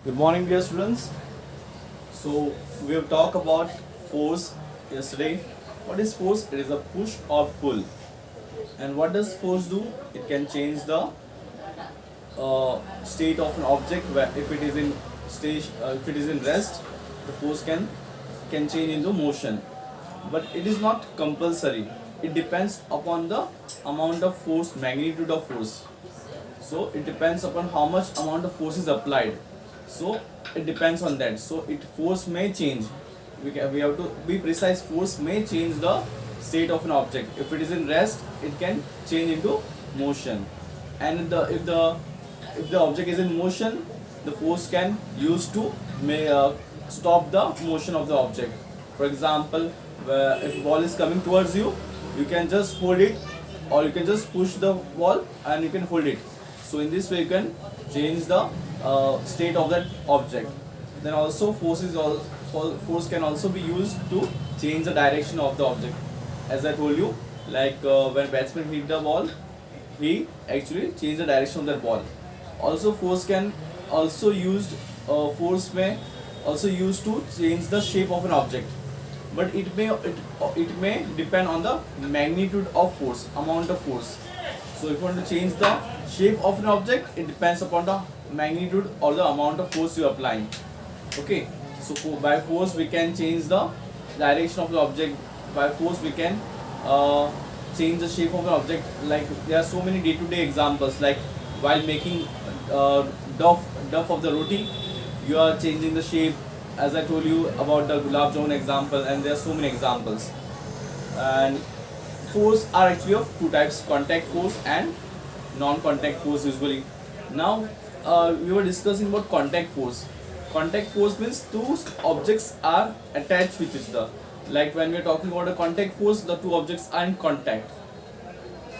Good morning, dear students. So we have talked about force yesterday. What is force? It is a push or pull. And what does force do? It can change the state of an object. Where if it is in if it is in rest, the force can change into motion. But it is not compulsory. It depends upon the amount of force, magnitude of force. So it depends upon how much amount of force is applied. So it depends on that. So it force may change. We have to be precise. Force may change the state of an object. If it is in rest, it can change into motion. And if the object is in motion, the force can use to stop the motion of the object. For example, if ball is coming towards you, you can just hold it, or you can just push the ball and you can hold it. So in this way, you can change the state of that object. Then also force can also be used to change the direction of the object. As I told you, like when batsman hit the ball, he actually changed the direction of that ball. Also force can also used force may also used to change the shape of an object, but it may depend on the magnitude of force, amount of force. So if you want to change the shape of an object, it depends upon the magnitude or the amount of force you are applying. Okay, so by force we can change the direction of the object. By force we can change the shape of the object. Like there are so many day-to-day examples, like while making duff of the roti, you are changing the shape. As I told you about the gulab jamun example, and there are so many examples. And force are actually of two types: contact force and non-contact force usually. Now we were discussing about contact force. Contact force means two objects are attached with each other. Like when we are talking about a contact force, the two objects are in contact.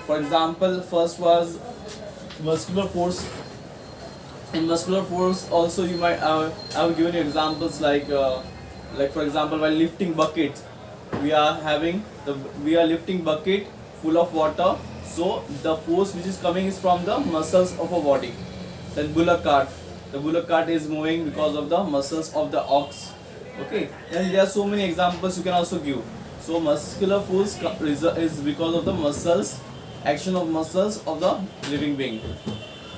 For example, first was muscular force. In muscular force also you might I have given you examples like for example, while lifting bucket, we are lifting bucket full of water. So the force which is coming is from the muscles of our body. Then bullock cart, the bullock cart is moving because of the muscles of the ox. Okay, and there are so many examples you can also give. So muscular force is because of the muscles, action of muscles of the living being.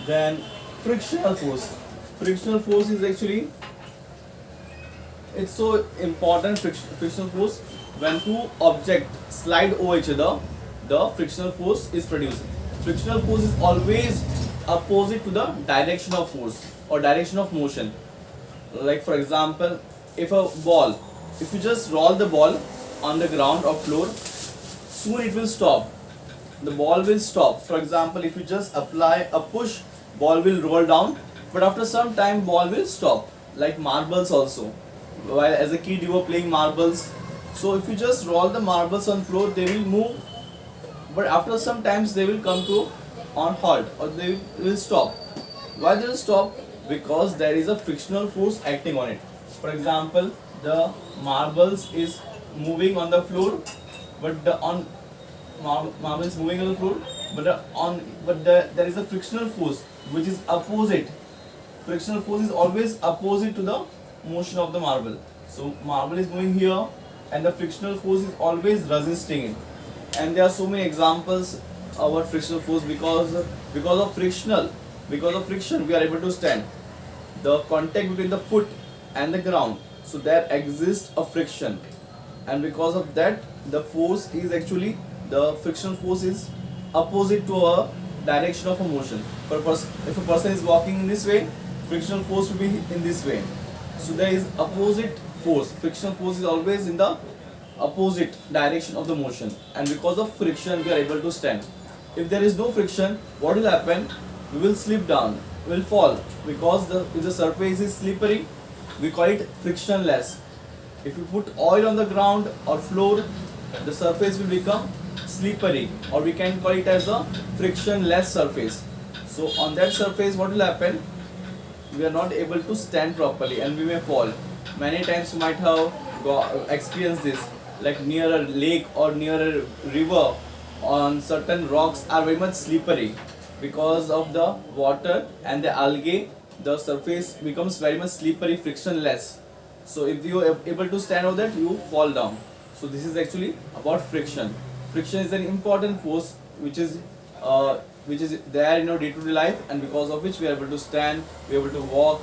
Then frictional force. Frictional force is actually, it's so important. Frictional force, when two objects slide over each other, the frictional force is produced. Frictional force is always opposite to the direction of force or direction of motion. Like for example, if you just roll the ball on the ground or floor, soon it will stop. The ball will stop. For example, if you just apply a push, ball will roll down, but after some time ball will stop. Like marbles also, while as a kid you were playing marbles, so if you just roll the marbles on floor, they will move, but after some times they will come to on halt, or they will stop. Why they will stop? Because there is a frictional force acting on it. For example, the marbles is moving on the floor, but marble is moving on the floor, there is a frictional force which is opposite. Frictional force is always opposite to the motion of the marble. So marble is moving here, and the frictional force is always resisting it. And there are so many examples about frictional force. Because of friction we are able to stand. The contact between the foot and the ground, so there exists a friction, and because of that the force is actually, the frictional force is opposite to a direction of a motion. If a person is walking in this way, frictional force will be in this way. So there is opposite force. Frictional force is always in the opposite direction of the motion, and because of friction we are able to stand. If there is no friction, what will happen? We will slip down, we will fall, because if the surface is slippery, we call it frictionless. If you put oil on the ground or floor, the surface will become slippery, or we can call it as a frictionless surface. So on that surface, what will happen? We are not able to stand properly and we may fall. Many times you might have experienced this, like near a lake or near a river, on certain rocks are very much slippery because of the water and the algae the surface becomes very much slippery, frictionless. So if you are able to stand on that, you fall down. So this is actually about friction. Friction is an important force which is there in our day-to-day life, and because of which we are able to stand, we are able to walk,